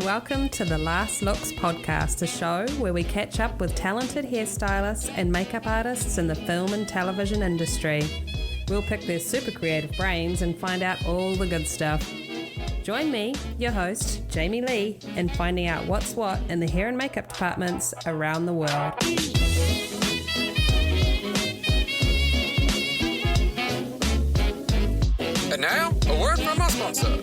and welcome to the Last Looks podcast, a show where we catch up with talented hairstylists and makeup artists in the film and television industry. We'll pick their super creative brains and find out all the good stuff. Join me, your host, Jamie Lee, in finding out what's what in the hair and makeup departments around the world. And now, a word from our sponsor.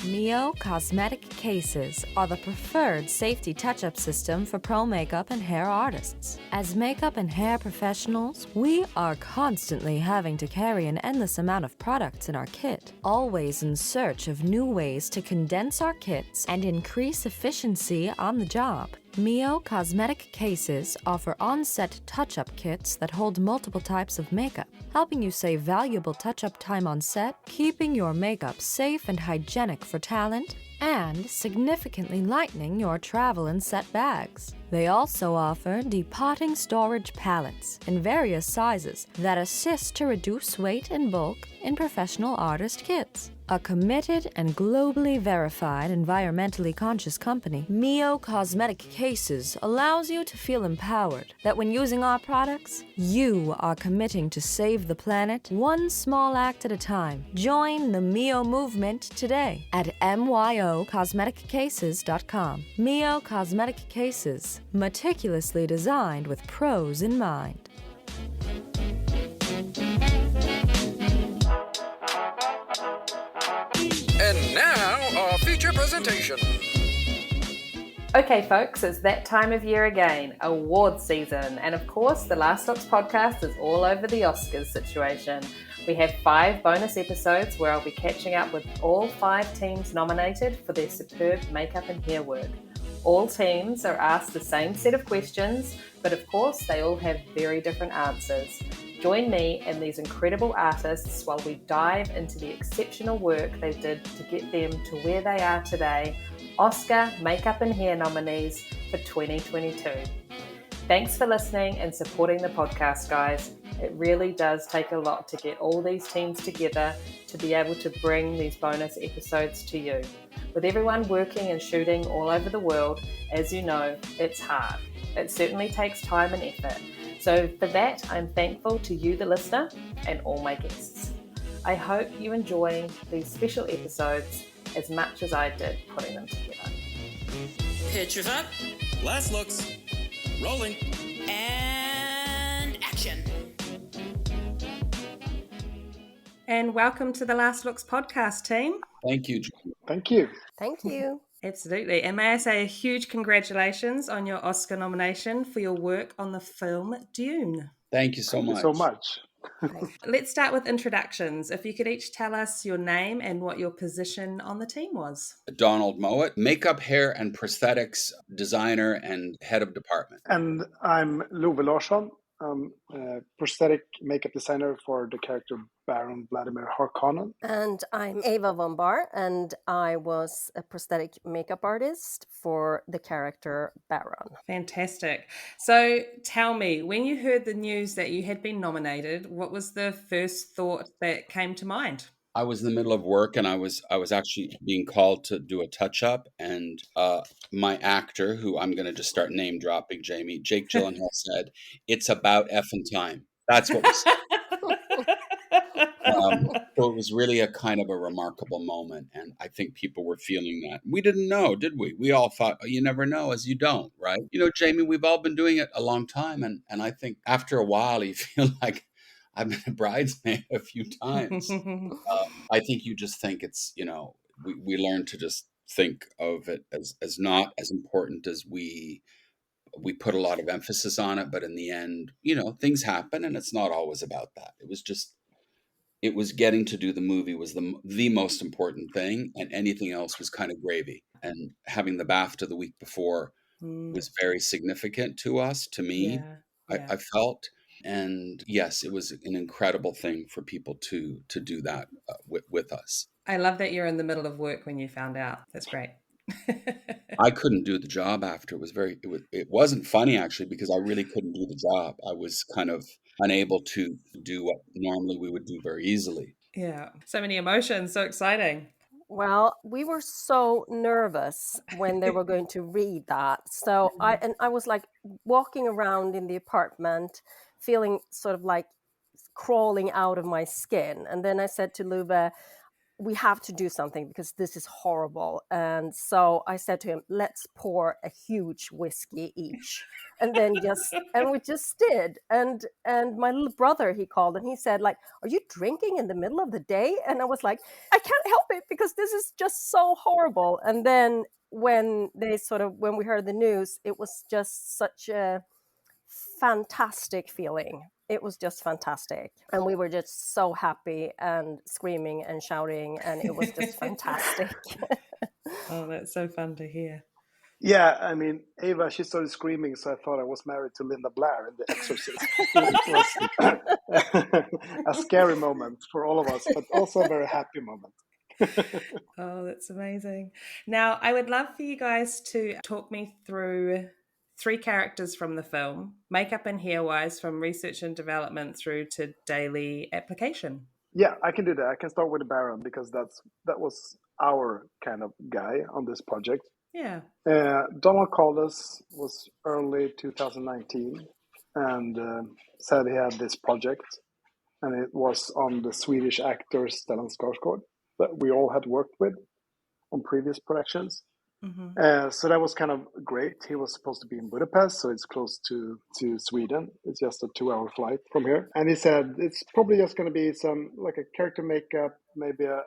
Mio Cosmetic Cases are the preferred safety touch-up system for pro makeup and hair artists. As makeup and hair professionals, we are constantly having to carry an endless amount of products in our kit, always in search of new ways to condense our kits and increase efficiency on the job. Mio Cosmetic Cases offer on-set touch-up kits that hold multiple types of makeup, helping you save valuable touch-up time on set, keeping your makeup safe and hygienic for talent, and significantly lightening your travel and set bags. They also offer depotting storage palettes in various sizes that assist to reduce weight and bulk in professional artist kits. A committed and globally verified environmentally conscious company, Mio Cosmetic Cases allows you to feel empowered that when using our products, you are committing to save the planet one small act at a time. Join the Mio movement today at myocosmeticcases.com. Mio Cosmetic Cases, meticulously designed with pros in mind. And now, our feature presentation. Okay, folks, it's that time of year again, awards season. And of course, the Last Looks podcast is all over the Oscars situation. We have 5 bonus episodes where I'll be catching up with all 5 teams nominated for their superb makeup and hair work. All teams are asked the same set of questions, but of course, they all have very different answers. Join me and these incredible artists while we dive into the exceptional work they did to get them to where they are today, Oscar Makeup and Hair nominees for 2022. Thanks for listening and supporting the podcast, guys. It really does take a lot to get all these teams together to be able to bring these bonus episodes to you. With everyone working and shooting all over the world, as you know, it's hard. It certainly takes time and effort. So for that, I'm thankful to you, the listener, and all my guests. I hope you enjoy these special episodes as much as I did putting them together. Pictures up. Last looks. Rolling. And action. And welcome to the Last Looks podcast, team. Thank you, John. Thank you. Thank you. Absolutely. And may I say a huge congratulations on your Oscar nomination for your work on the film Dune. Thank you so Thank much. you so much. Let's start with introductions. If you could each tell us your name and what your position on the team was. Donald Mowat, makeup, hair, and prosthetics designer and head of department. And I'm Love Larson. I'm a prosthetic makeup designer for the character Baron Vladimir Harkonnen. And I'm Eva Von Bahr, and I was a prosthetic makeup artist for the character Baron. Fantastic. So tell me, when you heard the news that you had been nominated, what was the first thought that came to mind? I was in the middle of work and I was actually being called to do a touch-up, and my actor, who I'm going to just start name dropping, Jamie, Jake Gyllenhaal said, "It's about effing time." That's what was so it was really a kind of a remarkable moment, and I think people were feeling that. We didn't know, did we? We all thought, oh, you never know as you don't, right? You know, Jamie, we've all been doing it a long time, and I think after a while you feel like I've been a bridesmaid a few times. I think you just think it's, you know, we learn to just think of it as not as important as we put a lot of emphasis on it. But in the end, you know, things happen and it's not always about that. It was getting to do the movie was the most important thing, and anything else was kind of gravy. And having the BAFTA the week before was very significant to us, to me. Yeah. I felt. And yes, it was an incredible thing for people to do that with us. I love that you're in the middle of work when you found out. That's great. I couldn't do the job after. It wasn't funny actually, because I really couldn't do the job. I was kind of unable to do what normally we would do very easily. Yeah. So many emotions. So exciting. Well, we were so nervous when they were going to read that. So I was like walking around in the apartment, feeling sort of like crawling out of my skin. And then I said to Luve, we have to do something because this is horrible. And so I said to him, let's pour a huge whiskey each. And then we just did. And my little brother, he called and he said, like, are you drinking in the middle of the day? And I was like, I can't help it because this is just so horrible. And then when we heard the news, it was just such a fantastic feeling. It was just fantastic. And we were just so happy and screaming and shouting, and it was just fantastic. Oh, that's so fun to hear. Yeah, I mean, Eva, she started screaming, so I thought I was married to Linda Blair in The Exorcist. It was a scary moment for all of us, but also a very happy moment. Oh, that's amazing. Now, I would love for you guys to talk me through 3 characters from the film, makeup and hair-wise, from research and development through to daily application. Yeah, I can do that. I can start with the Baron because that was our kind of guy on this project. Yeah. Donald called us, was early 2019, and said he had this project, and it was on the Swedish actor Stellan Skarsgård that we all had worked with on previous productions. Mm-hmm. So that was kind of great. He was supposed to be in Budapest, so it's close to Sweden. It's just a 2-hour flight from here. And he said it's probably just going to be some like a character makeup, maybe a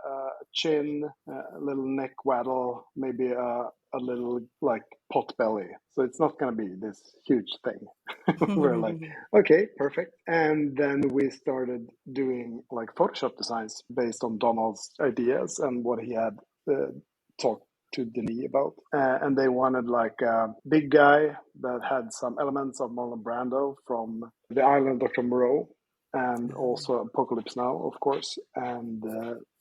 chin, a little neck waddle, maybe a little like pot belly. So it's not going to be this huge thing. We're like, okay, perfect. And then we started doing like Photoshop designs based on Donald's ideas and what he had talked to Denis about, and they wanted like a big guy that had some elements of Marlon Brando from The Island of Dr. Moreau, and also Apocalypse Now, of course, and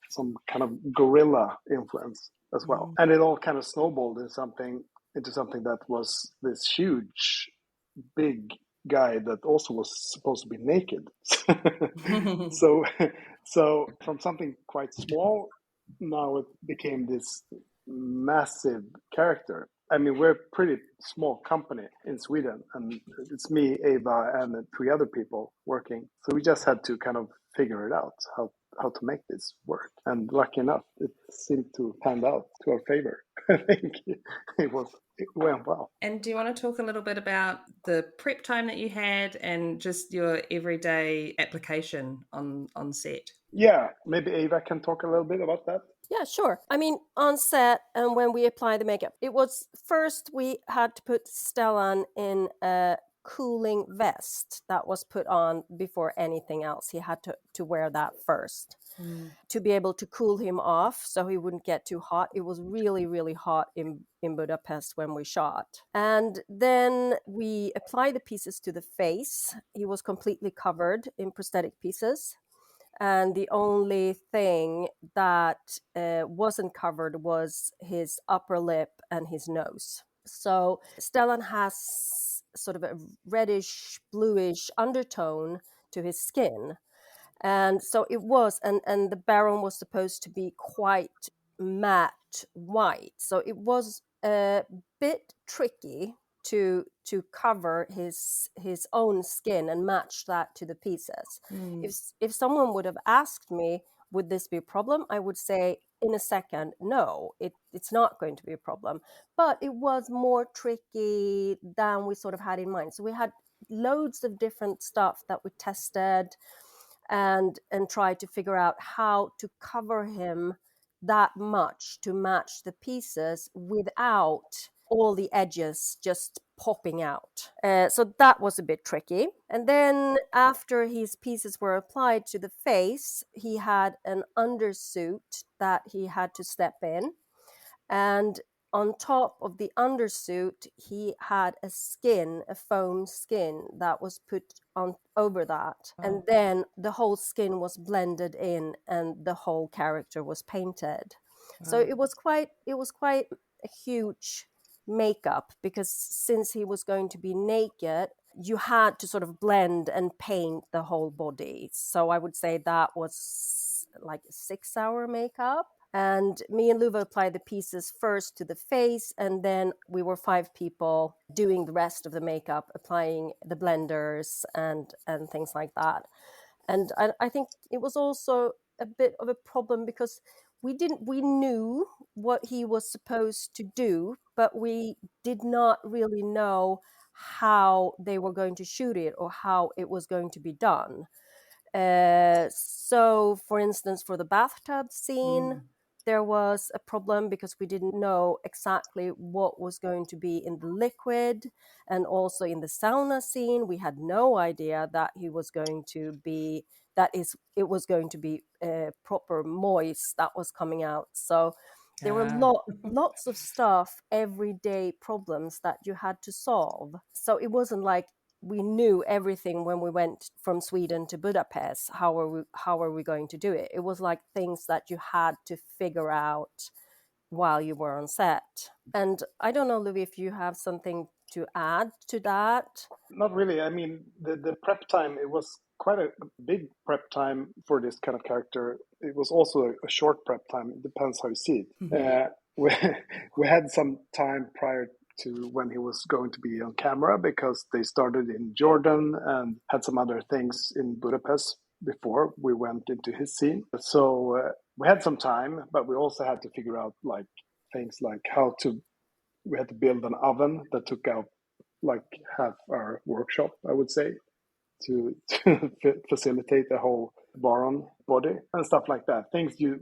some kind of gorilla influence as well. And it all kind of snowballed into something that was this huge, big guy that also was supposed to be naked. So from something quite small, now it became this massive character. I mean, we're a pretty small company in Sweden, and it's me, Eva, and 3 other people working. So we just had to kind of figure it out, how to make this work. And lucky enough, it seemed to pan out to our favor. I think it went well. And do you want to talk a little bit about the prep time that you had and just your everyday application on set? Yeah, maybe Eva can talk a little bit about that. Yeah, sure. I mean, on set and when we apply the makeup, it was first we had to put Stellan in a cooling vest that was put on before anything else. He had to wear that first to be able to cool him off so he wouldn't get too hot. It was really, really hot in Budapest when we shot. And then we applied the pieces to the face. He was completely covered in prosthetic pieces. And the only thing that wasn't covered was his upper lip and his nose. So Stellan has sort of a reddish, bluish undertone to his skin. And so it was, and the Baron was supposed to be quite matte white. So it was a bit tricky to cover his own skin and match that to the pieces. If someone would have asked me, would this be a problem? I would say in a second, no, it's not going to be a problem. But it was more tricky than we sort of had in mind. So we had loads of different stuff that we tested and tried to figure out how to cover him that much to match the pieces without all the edges just popping out. So that was a bit tricky. And then after his pieces were applied to the face, he had an undersuit that he had to step in. And on top of the undersuit, he had a foam skin that was put on over that. Oh. And then the whole skin was blended in and the whole character was painted. Oh. So it was quite a huge makeup because since he was going to be naked, you had to sort of blend and paint the whole body. So I would say that was like a 6-hour makeup. And me and Luva applied the pieces first to the face, and then we were 5 people doing the rest of the makeup, applying the blenders and things like that. And I think it was also a bit of a problem because we knew what he was supposed to do, but we did not really know how they were going to shoot it or how it was going to be done. So, for instance, for the bathtub scene, there was a problem because we didn't know exactly what was going to be in the liquid. And also in the sauna scene, we had no idea that it was going to be proper moist that was coming out. So there were lots of stuff, everyday problems that you had to solve. So it wasn't like we knew everything when we went from Sweden to Budapest. How are we going to do it? It was like things that you had to figure out while you were on set. And I don't know, Louis, if you have something to add to that. Not really. I mean, the prep time, it was quite a big prep time for this kind of character. It was also a short prep time. It depends how you see it. We had some time prior to when he was going to be on camera because they started in Jordan and had some other things in Budapest before we went into his scene. So we had some time, but we also had to figure out like things like we had to build an oven that took out like half our workshop, I would say, to facilitate the whole Baron body and stuff like that. Things you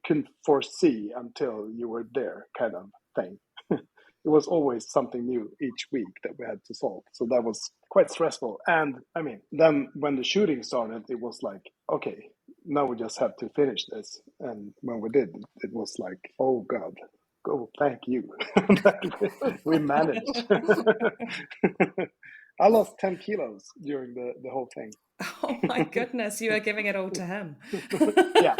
couldn't foresee until you were there, kind of thing. It was always something new each week that we had to solve. So that was quite stressful. And I mean, then when the shooting started, it was like, okay, now we just have to finish this. And when we did, it was like, oh God, oh, thank you. We managed. I lost 10 kilos during the whole thing. Oh my goodness, you are giving it all to him. Yeah,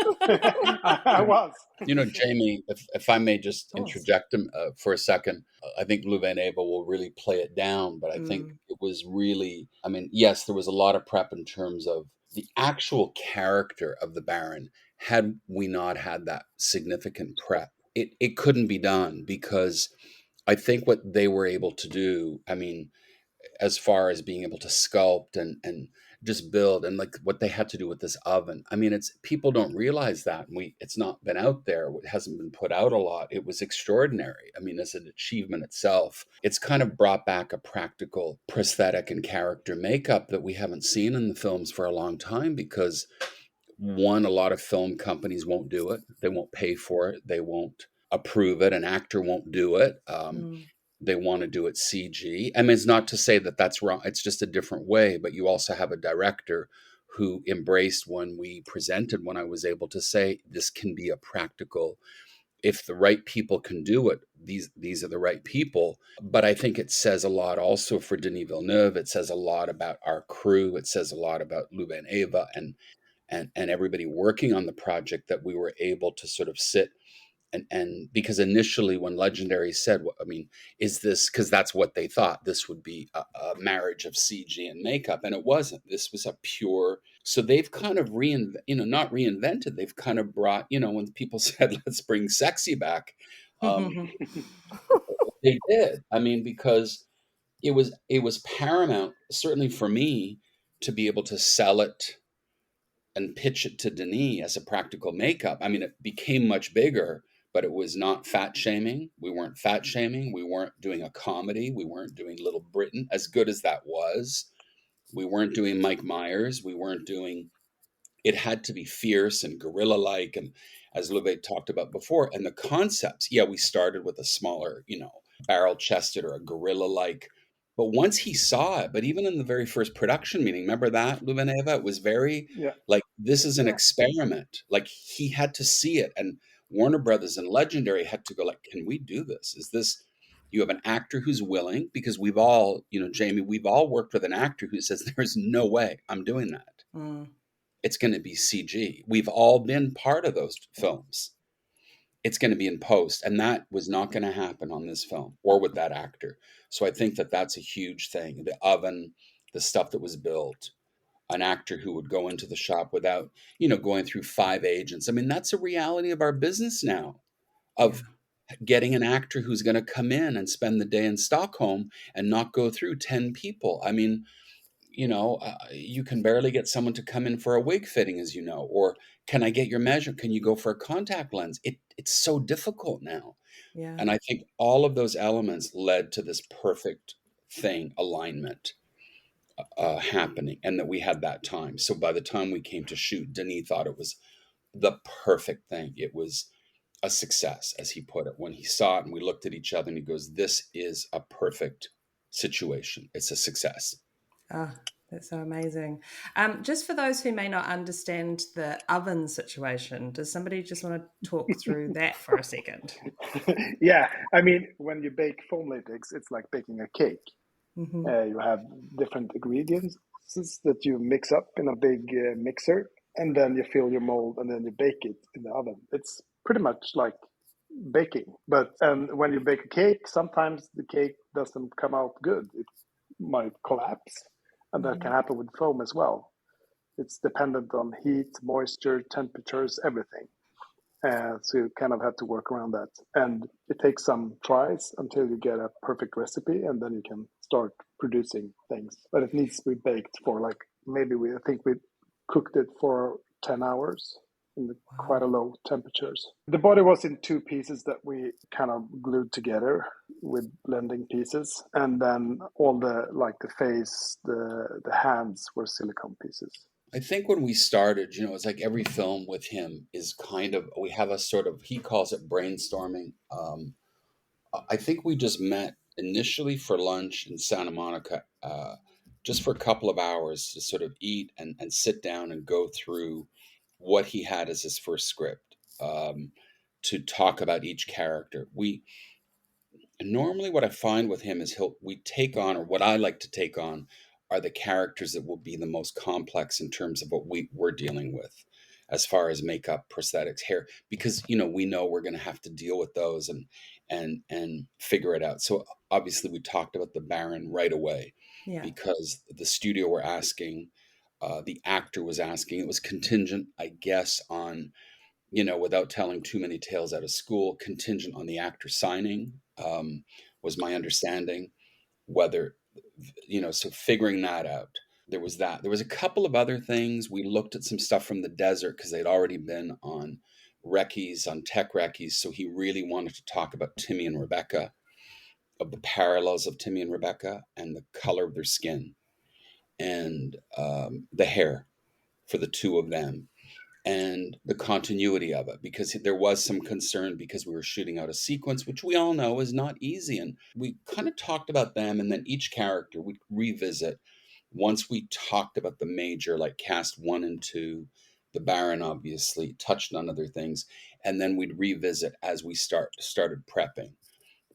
I was. You know, Jamie, if I may just interject him for a second, I think Luva and Eva will really play it down, but I think it was really, I mean, yes, there was a lot of prep in terms of the actual character of the Baron. Had we not had that significant prep, it couldn't be done because I think what they were able to do, I mean, as far as being able to sculpt and just build and like what they had to do with this oven. I mean, it's people don't realize that. It's not been out there. It hasn't been put out a lot. It was extraordinary. I mean, as an achievement itself, it's kind of brought back a practical prosthetic and character makeup that we haven't seen in the films for a long time because one, a lot of film companies won't do it. They won't pay for it. They won't approve it. An actor won't do it. They want to do it CG. I mean, it's not to say that that's wrong. It's just a different way. But you also have a director who embraced when I was able to say, this can be a practical, if the right people can do it, these are the right people. But I think it says a lot also for Denis Villeneuve. It says a lot about our crew. It says a lot about Luba and Eva and everybody working on the project that we were able to sort of sit and because initially when Legendary said, I mean, is this, because that's what they thought, this would be a marriage of CG and makeup, and it wasn't. This was a pure, so they've kind of not reinvented, they've kind of brought, when people said, let's bring sexy back, they did. I mean, because it was paramount, certainly for me, to be able to sell it and pitch it to Denis as a practical makeup. I mean, it became much bigger, but it was not fat shaming. We weren't fat shaming. We weren't doing a comedy. We weren't doing Little Britain, as good as that was. We weren't doing Mike Myers. We weren't doing, it had to be fierce and gorilla-like. And as Luve talked about before, and the concepts, we started with a smaller, barrel-chested or a gorilla-like. But once he saw it, but even in the very first production meeting, remember that, Luvaneva? It was very like, this is an experiment. Like, he had to see it. And Warner Brothers and Legendary had to go like, can we do this? Is this, you have an actor who's willing, because we've all, Jamie, we've all worked with an actor who says, there's no way I'm doing that. It's going to be CG. We've all been part of those films. It's going to be in post. And that was not going to happen on this film or with that actor. So I think that that's a huge thing. The oven, the stuff that was built. an actor who would go into the shop without, going through 5 agents. I mean, that's a reality of our business now, Yeah. of getting an actor who's going to come in and spend the day in Stockholm and not go through 10 people. I mean, you can barely get someone to come in for a wig fitting, as you know, or can I get your measure? Can you go for a contact lens? It's so difficult now. Yeah. And I think all of those elements led to this perfect thing, alignment happening, and that we had that time. So by the time we came to shoot, Denis thought it was the perfect thing. It was a success, as he put it. When he saw it and we looked at each other and he goes, this is a perfect situation. It's a success. Ah, that's so amazing. Just for those who may not understand the oven situation, does somebody just want to talk through that for a second? Yeah, I mean, when you bake foam latex, it's like baking a cake. Mm-hmm. You have different ingredients that you mix up in a big mixer, and then you fill your mold, and then you bake it in the oven. It's pretty much like baking. But when you bake a cake, sometimes the cake doesn't come out good. It might collapse, and that can happen with foam as well. It's dependent on heat, moisture, temperatures, everything. So you kind of have to work around that. And it takes some tries until you get a perfect recipe, and then you can start producing things. But it needs to be baked for like I think we cooked it for 10 hours in quite a low temperatures. The body was in 2 pieces that we kind of glued together with blending pieces. And then all the face, the hands were silicone pieces. I think when we started, it's like every film with him is kind of, we have a sort of, he calls it brainstorming. I think we just met initially for lunch in Santa Monica, just for a couple of hours to sort of eat and sit down and go through what he had as his first script, to talk about each character. Normally what I find with him is we take on, or what I like to take on, are the characters that will be the most complex in terms of what we're dealing with as far as makeup, prosthetics, hair, because we know we're going to have to deal with those and figure it out. So obviously we talked about the Baron right away, Yeah. because the studio were asking, the actor was asking. It was contingent, I guess, on, without telling too many tales out of school, contingent on the actor signing, was my understanding. Whether, so figuring that out. There was that. There was a couple of other things. We looked at some stuff from the desert because they'd already been on recce's, on tech recce's. So he really wanted to talk about Timmy and Rebecca, of the parallels of Timmy and Rebecca and the color of their skin, and the hair for the two of them, and the continuity of it, because there was some concern because we were shooting out a sequence, which we all know is not easy. And we kind of talked about them, and then each character we'd revisit once we talked about the major, like cast 1 and 2, the Baron obviously touched on other things, and then we'd revisit as we started prepping.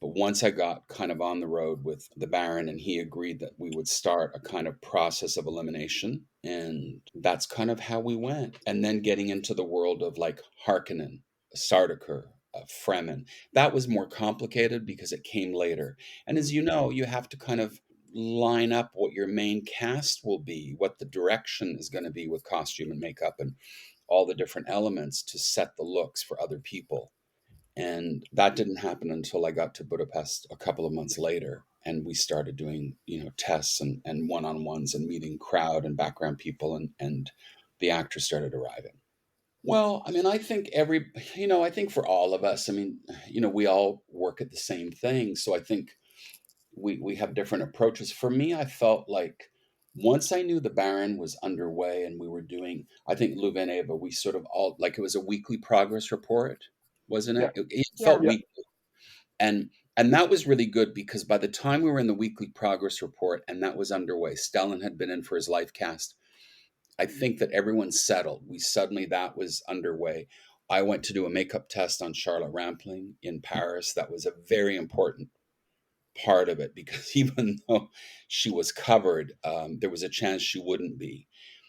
But once I got kind of on the road with the Baron, and he agreed that we would start a kind of process of elimination, and that's kind of how we went. And then getting into the world of like Harkonnen, Sardaukar, Fremen, that was more complicated because it came later. And as you know, you have to kind of line up what your main cast will be, what the direction is going to be with costume and makeup and all the different elements to set the looks for other people. And that didn't happen until I got to Budapest a couple of months later. And we started doing, tests and one-on-ones and meeting crowd and background people, and the actors started arriving. Well, I mean, I think I think for all of us, I mean, we all work at the same thing. So I think we have different approaches. For me, I felt like once I knew the Baron was underway and we were doing, I think Louvain and Eva, we sort of all, like, it was a weekly progress report, wasn't Yeah. it? It Yeah. felt weekly. And that was really good because by the time we were in the weekly progress report and that was underway, Stellan had been in for his life cast. I think that everyone settled. That was underway. I went to do a makeup test on Charlotte Rampling in Paris. That was a very important part of it because even though she was covered, there was a chance she wouldn't be.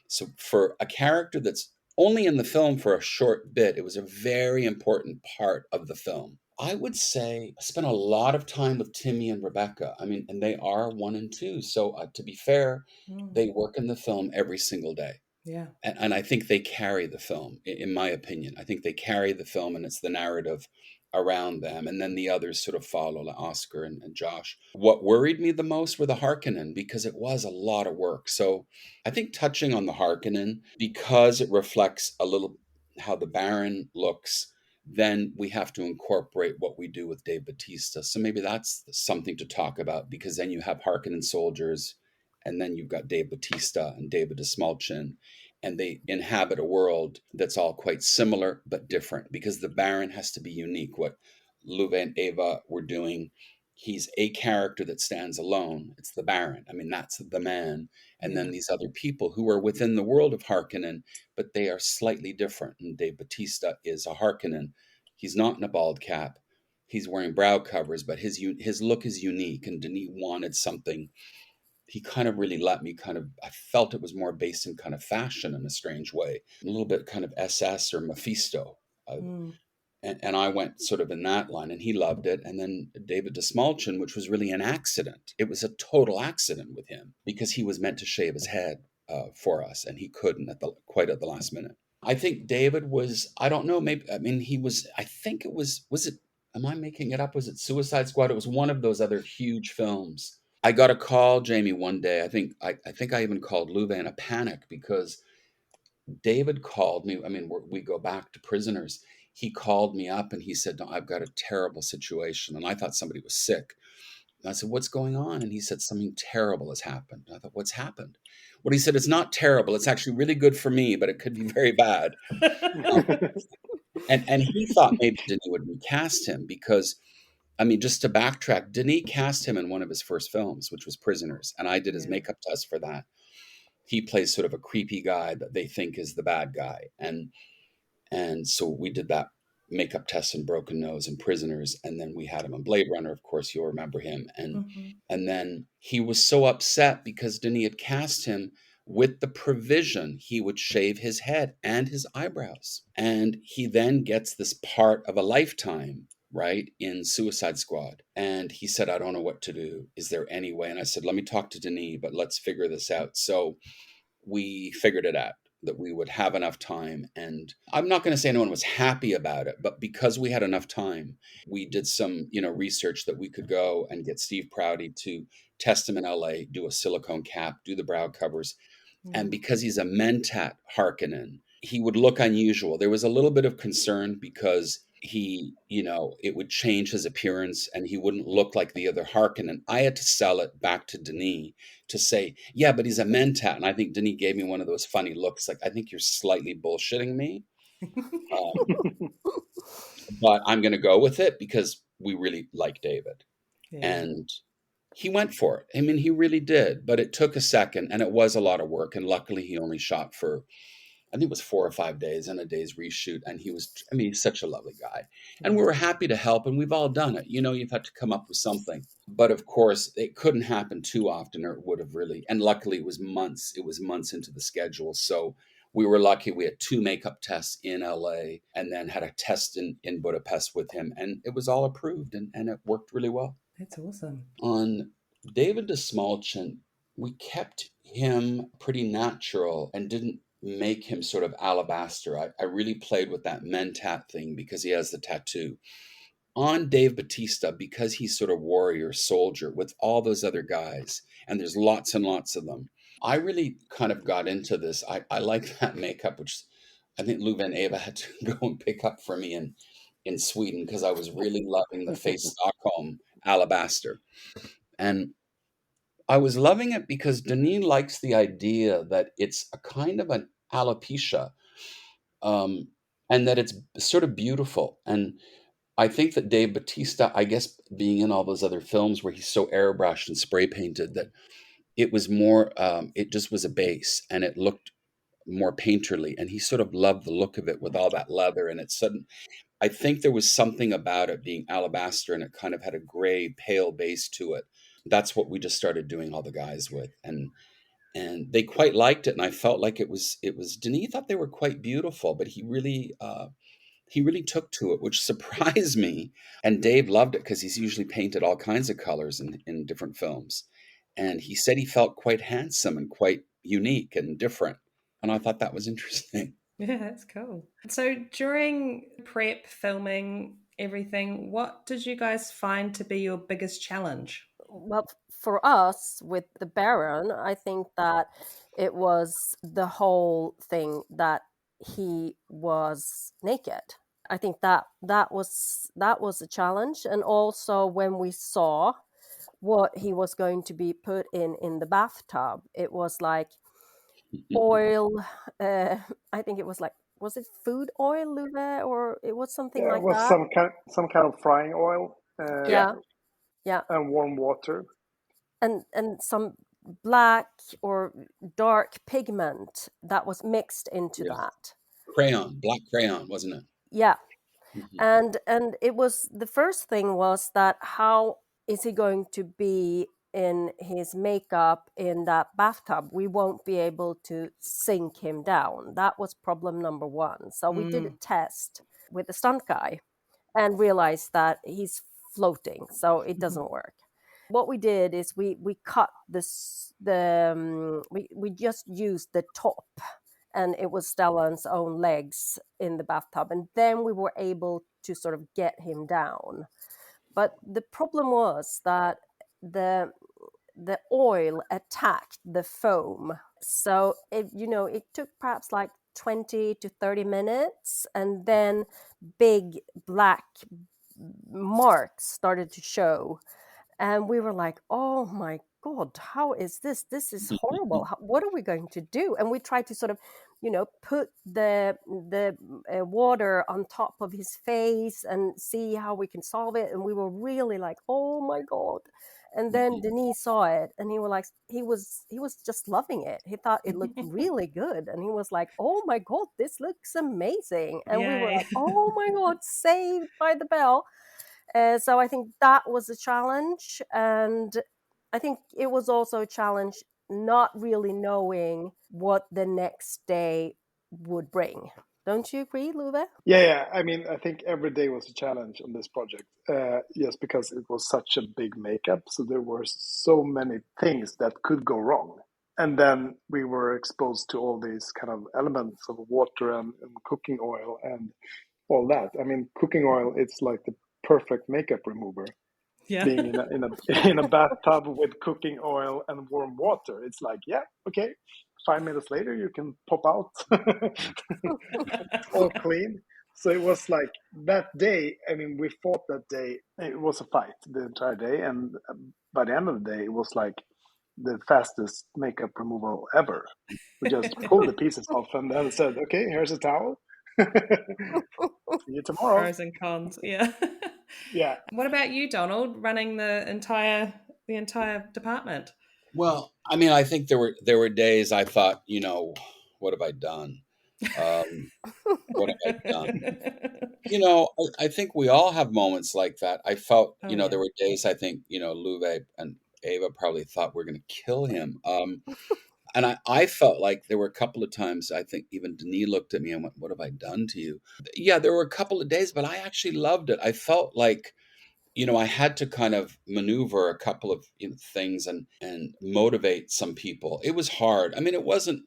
So for a character that's only in the film for a short bit, it was a very important part of the film. I would say I spent a lot of time with Timmy and Rebecca. I mean, and they are 1 and 2. So to be fair, they work in the film every single day. Yeah. And I think they carry the film, in my opinion. I think they carry the film, and it's the narrative around them. And then the others sort of follow, like Oscar and Josh. What worried me the most were the Harkonnen, because it was a lot of work. So I think touching on the Harkonnen, because it reflects a little how the Baron looks, then we have to incorporate what we do with Dave Bautista. So maybe that's something to talk about, because then you have Harkonnen soldiers, and then you've got Dave Bautista and David Desmalchin, and they inhabit a world that's all quite similar but different, because the Baron has to be unique. What Luve and Eva were doing, he's a character that stands alone. It's the Baron. I mean, that's the man. And then these other people who are within the world of Harkonnen, but they are slightly different. And Dave Bautista is a Harkonnen. He's not in a bald cap. He's wearing brow covers, but his look is unique. And Denis wanted something. He kind of really let me I felt it was more based in kind of fashion in a strange way, a little bit kind of SS or Mephisto. And I went sort of in that line, and he loved it. And then David Desmalchin, which was really an accident. It was a total accident with him, because he was meant to shave his head for us, and he couldn't quite at the last minute. I think David was, I don't know, maybe, I mean, he was, I think it was it, am I making it up? Was it Suicide Squad? It was one of those other huge films. I got a call, Jamie, one day. I think I even called Luve in a panic, because David called me. I mean, we go back to Prisoners. He called me up and he said, "No, I've got a terrible situation." And I thought somebody was sick. And I said, "What's going on?" And he said, "Something terrible has happened." And I thought, "What's happened?" Well, he said, "It's not terrible. It's actually really good for me, but it could be very bad." And he thought maybe Denis would recast him, because, I mean, just to backtrack, Denis cast him in one of his first films, which was Prisoners, and I did his makeup test for that. He plays sort of a creepy guy that they think is the bad guy, and so we did that makeup test in Broken Nose and Prisoners, and then we had him in Blade Runner. Of course, you'll remember him, and then he was so upset because Denis had cast him with the provision he would shave his head and his eyebrows, and he then gets this part of a lifetime, right, in Suicide Squad. And he said, "I don't know what to do. Is there any way?" And I said, "Let me talk to Denis, but let's figure this out." So we figured it out, that we would have enough time. And I'm not going to say anyone was happy about it, but because we had enough time, we did some, research that we could go and get Steve Prouty to test him in LA, do a silicone cap, do the brow covers. And because he's a Mentat Harkonnen, he would look unusual. There was a little bit of concern because he, it would change his appearance and he wouldn't look like the other Harkonnen. I had to sell it back to Denis to say, "Yeah, but he's a Mentat." And I think Denis gave me one of those funny looks, like, "I think you're slightly bullshitting me. But I'm going to go with it because we really like David." And he went for it. I mean, he really did, but it took a second and it was a lot of work. And luckily he only shot for, I think it was 4 or 5 days and a day's reshoot. And he's such a lovely guy. And we were happy to help, and we've all done it. You've had to come up with something. But of course, it couldn't happen too often, or it would have really. And luckily it was months into the schedule. So we were lucky. We had 2 makeup tests in LA and then had a test in Budapest with him. And it was all approved, and it worked really well. That's awesome. On David Desmalchin, we kept him pretty natural and didn't make him sort of alabaster. I really played with that Mentat thing because he has the tattoo. On Dave Bautista, because he's sort of warrior soldier with all those other guys, and there's lots and lots of them, I really kind of got into this. I like that makeup, which I think Luve and Eva had to go and pick up for me in Sweden, because I was really loving the face Stockholm alabaster. And I was loving it because Denis likes the idea that it's a kind of an alopecia, and that it's sort of beautiful. And I think that Dave Bautista, I guess, being in all those other films where he's so airbrushed and spray painted, that it was more, it just was a base and it looked more painterly. And he sort of loved the look of it with all that leather. And it's sudden, I think there was something about it being alabaster, and it kind of had a gray, pale base to it. That's what we just started doing all the guys with. And they quite liked it. And I felt like it was Denis thought they were quite beautiful, but he really, he really took to it, which surprised me. And Dave loved it because he's usually painted all kinds of colors in different films. And he said he felt quite handsome and quite unique and different. And I thought that was interesting. Yeah, that's cool. So during prep, filming, everything, what did you guys find to be your biggest challenge? Well, for us with the Baron, I think that it was the whole thing that he was naked. I think that was a challenge, and also when we saw what he was going to be put in the bathtub, it was like oil. I think it was like, was it food oil, Luve, or it was something Yeah, it like was that? some kind of frying oil, Yeah. Yeah, and warm water. and some black or dark pigment that was mixed into Yeah. that. Crayon, black crayon, wasn't it? Yeah, Mhm. and it was, the first thing was that how is he going to be in his makeup in that bathtub? We won't be able to sink him down. That was problem number one. So we did a test with the stunt guy and realized that he's floating, so it doesn't work. What we did is we cut we just used the top, and it was Stellan's own legs in the bathtub, and then we were able to sort of get him down. But the problem was that the the oil attacked the foam, so it took perhaps like 20 to 30 minutes, and then big black marks started to show, and we were like, oh my god, how is this is horrible. What are we going to do? And we tried to sort of put the water on top of his face and see how we can solve it, and we were really like, oh my god. And then Denis saw it, and he was just loving it. He thought it looked really good, and he was like, oh my god, this looks amazing. And we were Yay. like, oh my god, saved by the bell. So I think that was a challenge. And I think it was also a challenge not really knowing what the next day would bring. Don't you agree, Luve? Yeah. I mean, I think every day was a challenge on this project. Yes, because it was such a big makeup, so there were so many things that could go wrong. And then we were exposed to all these kind of elements of water and cooking oil and all that. I mean, cooking oil, it's like the perfect makeup remover. Yeah. Being in a bathtub with cooking oil and warm water, it's like, yeah, okay. 5 minutes later, you can pop out all clean. So it was like that day. I mean, we fought that day. It was a fight the entire day, and by the end of the day, it was like the fastest makeup removal ever. We just pulled the pieces off and then said, "Okay, here's a towel. See you tomorrow." Pros and cons. Yeah. Yeah. What about you, Donald, running the entire department? Well, I mean, I think there were days I thought, what have I done? What have I done? I think we all have moments like that. I felt, Oh, yeah. there were days I think, Luve and Eva probably thought we're going to kill him. And I felt like there were a couple of times I think even Denis looked at me and went, "What have I done to you?" Yeah, there were a couple of days, but I actually loved it. I felt like I had to kind of maneuver a couple of things and motivate some people. It was hard. I mean, it wasn't.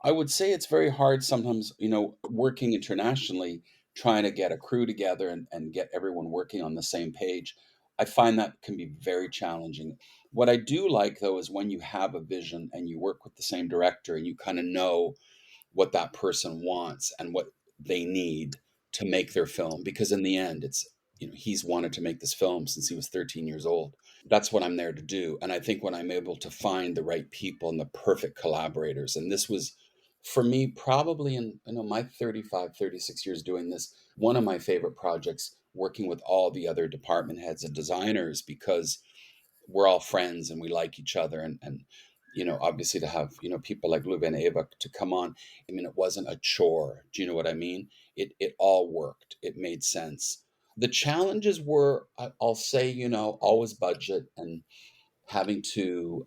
I would say it's very hard sometimes. Working internationally, trying to get a crew together and get everyone working on the same page. I find that can be very challenging. What I do like though is when you have a vision and you work with the same director and you kind of know what that person wants and what they need to make their film, because in the end it's he's wanted to make this film since he was 13 years old. That's what I'm there to do. And I think when I'm able to find the right people and the perfect collaborators, and this was for me probably in my 35, 36 years doing this, one of my favorite projects, working with all the other department heads and designers, because we're all friends and we like each other, and obviously to have people like Luve and Eva to come on, I mean, it wasn't a chore. Do you know what I mean? It all worked. It made sense. The challenges were, I'll say, always budget and having to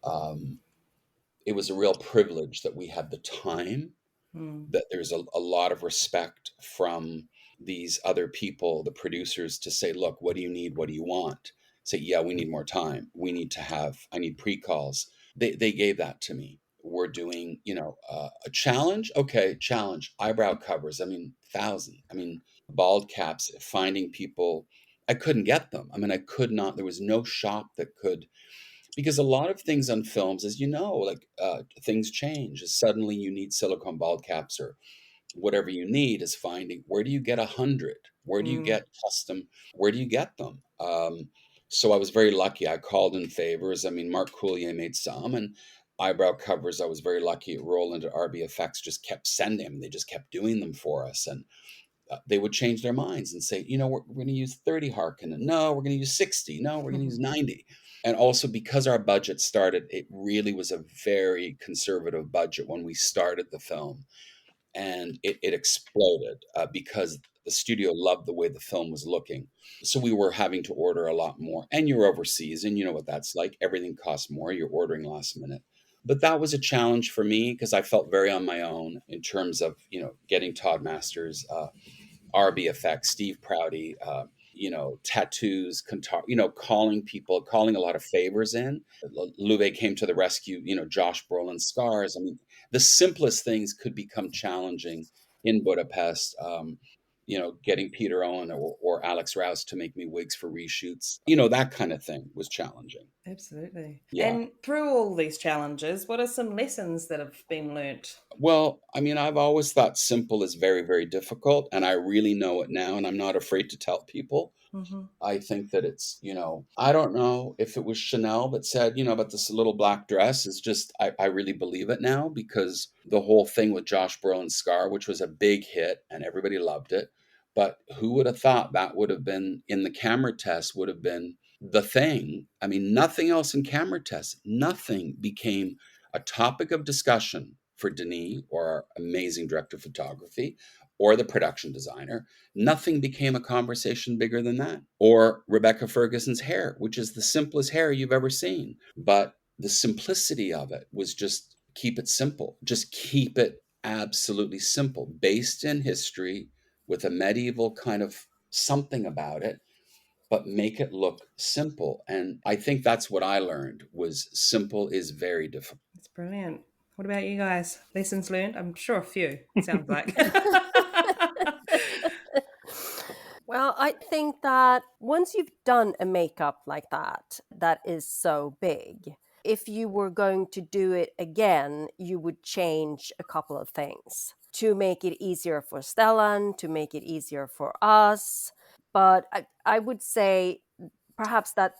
it was a real privilege that we had the time, Hmm. that there's a lot of respect from these other people, the producers, to say, look, what do you need? What do you want? Say, yeah, we need more time. I need pre-calls. They gave that to me. We're doing, a challenge. Okay, challenge. Eyebrow covers. I mean, thousand. I mean, bald caps, finding people. I couldn't get them. I mean, I could not. There was no shop that could, because a lot of things on films, as you know, like things change. Suddenly you need silicone bald caps or whatever you need, is finding, where do you get 100? Where do you get custom? Where do you get them? So I was very lucky. I called in favors. I mean, Mark Coulier made some, and eyebrow covers. I was very lucky. Roland at RB Effects just kept sending them. They just kept doing them for us, and they would change their minds and say, we're going to use 30 Harkonnen. No, we're going to use 60. No, we're going to use 90. And also, because our budget started, it really was a very conservative budget when we started the film. And it exploded because the studio loved the way the film was looking. So we were having to order a lot more. And you're overseas, and you know what that's like. Everything costs more. You're ordering last minute. But that was a challenge for me because I felt very on my own in terms of, getting Todd Masters, RB Effects, Steve Prouty, tattoos, calling a lot of favors in. Luve came to the rescue, Josh Brolin's scars. I mean, the simplest things could become challenging in Budapest. Getting Peter Owen or Alex Rouse to make me wigs for reshoots, that kind of thing was challenging. Absolutely. Yeah. And through all these challenges, what are some lessons that have been learnt? Well, I mean, I've always thought simple is very, very difficult, and I really know it now, and I'm not afraid to tell people. I think that it's, I don't know if it was Chanel that said, about this little black dress is just, I really believe it now, because the whole thing with Josh Brolin's scar, which was a big hit and everybody loved it. But who would have thought that would have been in the camera test, would have been the thing? I mean, nothing else in camera tests, nothing became a topic of discussion for Denis or our amazing director of photography or the production designer. Nothing became a conversation bigger than that. Or Rebecca Ferguson's hair, which is the simplest hair you've ever seen. But the simplicity of it was just keep it simple. Just keep it absolutely simple, based in history with a medieval kind of something about it, but make it look simple. And I think that's what I learned, was simple is very difficult. That's brilliant. What about you guys? Lessons learned? I'm sure a few, sounds like. Well, I think that once you've done a makeup like that is so big, if you were going to do it again, you would change a couple of things to make it easier for Stellan, to make it easier for us. But I would say perhaps that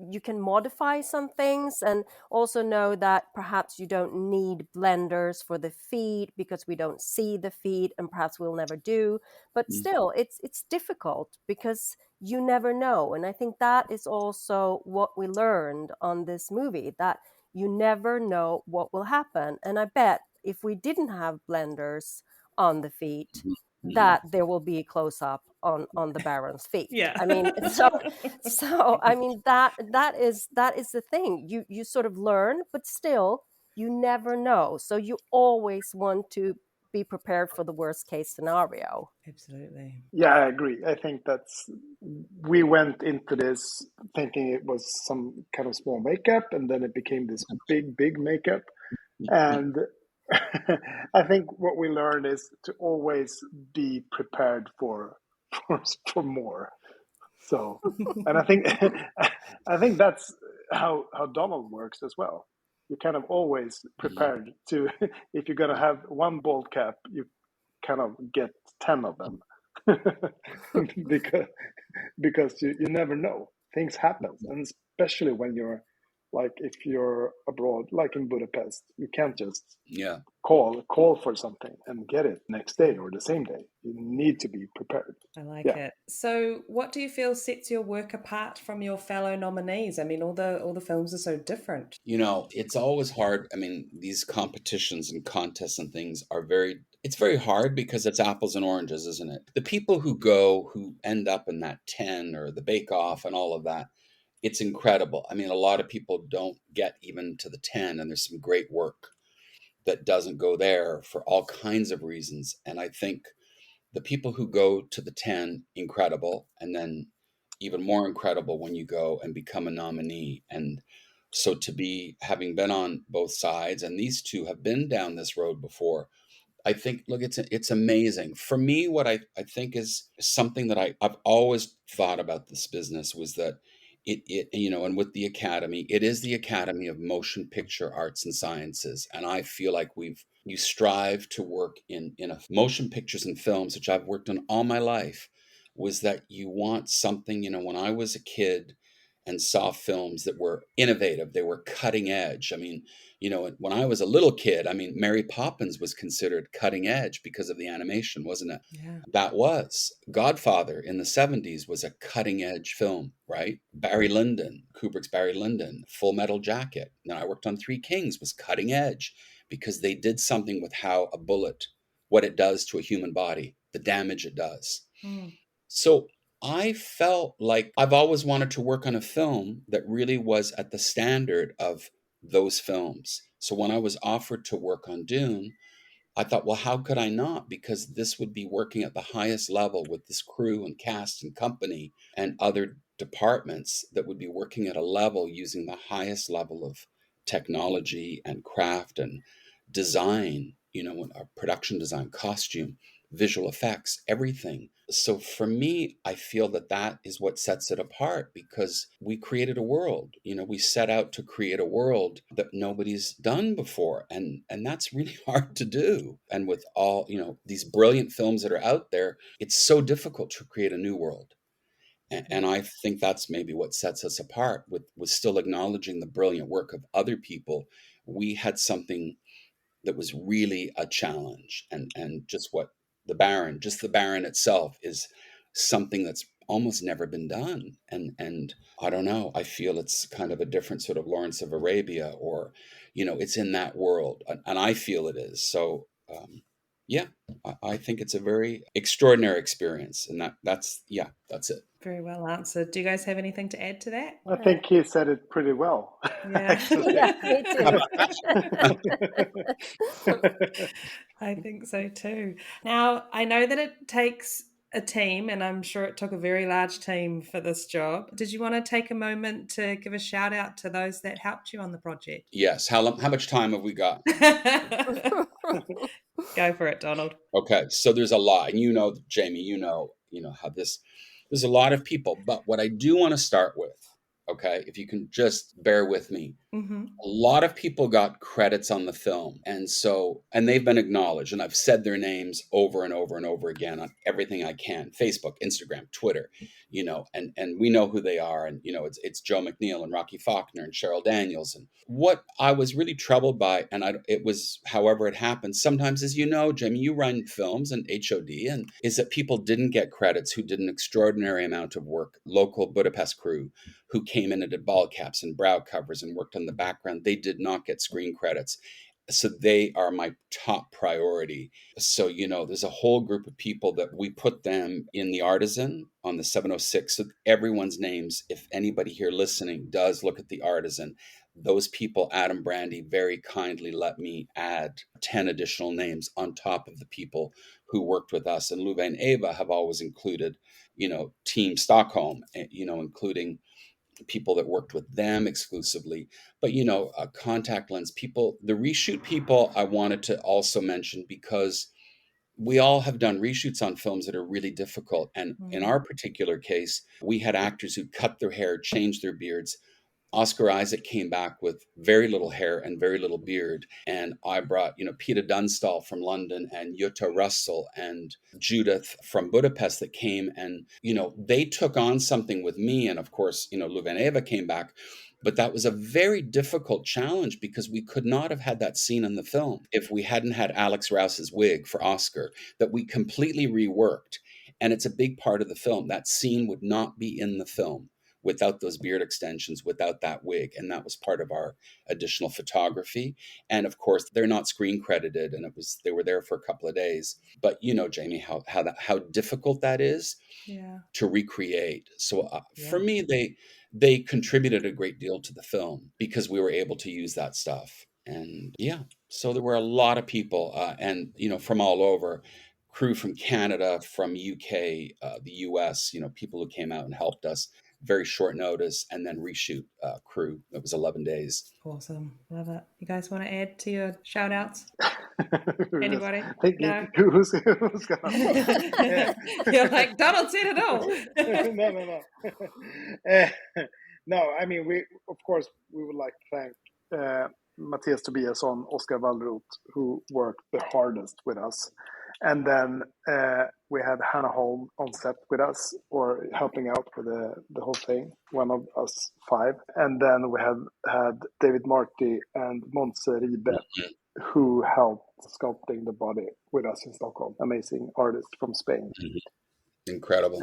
you can modify some things, and also know that perhaps you don't need blenders for the feet because we don't see the feet, and perhaps we'll never do. But still, it's difficult because you never know. And I think that is also what we learned on this movie, that you never know what will happen. And I bet if we didn't have blenders on the feet, that there will be a close up on the Baron's feet. Yeah. I mean, so I mean that is the thing. You sort of learn, but still you never know. So you always want to be prepared for the worst case scenario. Absolutely. Yeah, I agree. I think we went into this thinking it was some kind of small makeup, and then it became this big makeup. And I think what we learned is to always be prepared for more. So, and I think that's how Donald works as well. You're kind of always prepared to, if you're going to have one bald cap, you kind of get 10 of them because you never know. Things happen, and especially when you're like, if you're abroad, like in Budapest, you can't just call for something and get it next day or the same day. You need to be prepared. I like it. So what do you feel sets your work apart from your fellow nominees? I mean, all the films are so different. It's always hard. I mean, these competitions and contests and things it's very hard because it's apples and oranges, isn't it? The people who end up in that 10 or the Bake Off and all of that, it's incredible. I mean, a lot of people don't get even to the 10, and there's some great work that doesn't go there for all kinds of reasons. And I think the people who go to the 10, incredible, and then even more incredible when you go and become a nominee. And so to be having been on both sides, and these two have been down this road before, I think, look, it's amazing. For me, what I think is something that I've always thought about this business was that and with the Academy, it is the Academy of Motion Picture Arts and Sciences. And I feel like you strive to work in a motion pictures and films, which I've worked on all my life, was that you want something, when I was a kid and saw films that were innovative, they were cutting edge. I mean, when I was a little kid, I mean, Mary Poppins was considered cutting edge because of the animation, wasn't it? Yeah. That was Godfather in the 70s was a cutting edge film, right? Kubrick's Barry Lyndon, Full Metal Jacket. Then I worked on Three Kings was cutting edge because they did something with how a bullet, what it does to a human body, the damage it does. Mm. So I felt like I've always wanted to work on a film that really was at the standard of those films. So when I was offered to work on Dune, I thought, well, how could I not? Because this would be working at the highest level with this crew and cast and company and other departments that would be working at a level using the highest level of technology and craft and design, production design, costume, visual effects, everything. So for me, I feel that is what sets it apart because we created a world. We set out to create a world that nobody's done before, and that's really hard to do. And with all these brilliant films that are out there, it's so difficult to create a new world. And I think that's maybe what sets us apart with still acknowledging the brilliant work of other people. We had something that was really a challenge, and just the Baron itself is something that's almost never been done. And I don't know, I feel it's kind of a different sort of Lawrence of Arabia, or it's in that world, and I feel it is. So yeah, I think it's a very extraordinary experience, and that's it. Very well answered. Do you guys have anything to add to that? I think he said it pretty well. Yeah. Yeah, me too. I think so too. Now, I know that it takes a team, and I'm sure it took a very large team for this job. Did you want to take a moment to give a shout out to those that helped you on the project? Yes. How much time have we got? Go for it, Donald. Okay, so there's a lot, and Jamie, how there's a lot of people, but what I do want to start with, okay, if you can just bear with me. Mm-hmm. A lot of people got credits on the film, and they've been acknowledged, and I've said their names over and over and over again on everything I can, Facebook, Instagram, Twitter, and we know who they are, and it's Joe McNeil and Rocky Faulkner and Cheryl Daniels. And what I was really troubled by, and it was however it happened, sometimes, as Jamie, you run films and HOD, and is that people didn't get credits who did an extraordinary amount of work. Local Budapest crew who came in and did ball caps and brow covers and worked on the background, they did not get screen credits. So they are my top priority. So, there's a whole group of people that we put them in the Artisan on the 706. So everyone's names, if anybody here listening does look at the Artisan, those people, Adam Brandy, very kindly let me add 10 additional names on top of the people who worked with us. And Luva and Eva have always included, Team Stockholm, including people that worked with them exclusively. But contact lens people, the reshoot people, I wanted to also mention because we all have done reshoots on films that are really difficult, and in our particular case, we had actors who cut their hair, changed their beards. Oscar Isaac came back with very little hair and very little beard. And I brought, Peter Dunstall from London and Jutta Russell and Judith from Budapest that came, and, they took on something with me. And of course, Luvaneva came back. But that was a very difficult challenge because we could not have had that scene in the film if we hadn't had Alex Rouse's wig for Oscar that we completely reworked. And it's a big part of the film. That scene would not be in the film without those beard extensions, without that wig. And that was part of our additional photography. And of course, they're not screen credited, and they were there for a couple of days. But Jamie, how difficult that is to recreate. So for me, they contributed a great deal to the film because we were able to use that stuff. And so there were a lot of people, and from all over. crew from Canada, from UK, the US, people who came out and helped us, very short notice, and then reshoot crew. It was 11 days. Awesome. Love it. You guys want to add to your shout outs? Anybody? Thinking, No? who's gonna? You're like, Donald said it all. No. No, I mean, we would like to thank Matthias Tobiasson, Oscar Wallroth, who worked the hardest with us. And then we had Hannah Holm on set with us, or helping out with the whole thing, one of us 5. And then we had David Marty and Montse Ribe, who helped sculpting the body with us in Stockholm. Amazing artist from Spain. Incredible.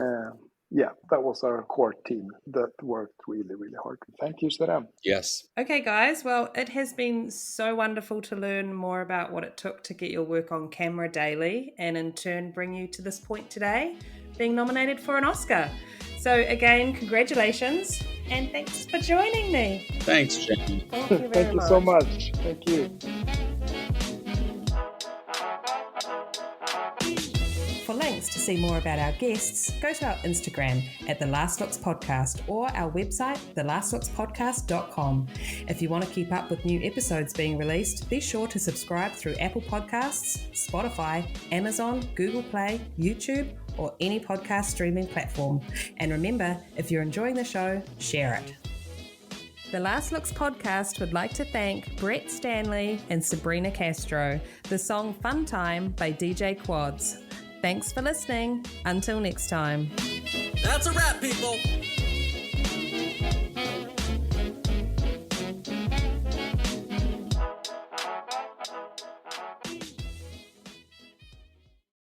Yeah, that was our core team that worked really, really hard. Thank you to them. Yes. Okay, guys. Well, it has been so wonderful to learn more about what it took to get your work on camera daily, and in turn bring you to this point today, being nominated for an Oscar. So again, congratulations, and thanks for joining me. Thanks, Jamie. Thank you very Thank you so much. Thank you. For links to see more about our guests, go to our Instagram at The Last Looks Podcast or our website, thelastlookspodcast.com. If you want to keep up with new episodes being released, be sure to subscribe through Apple Podcasts, Spotify, Amazon, Google Play, YouTube, or any podcast streaming platform. And remember, if you're enjoying the show, share it. The Last Looks podcast would like to thank Brett Stanley and Sabrina Castro. The song Fun Time by DJ Quads. Thanks for listening. Until next time. That's a wrap, people.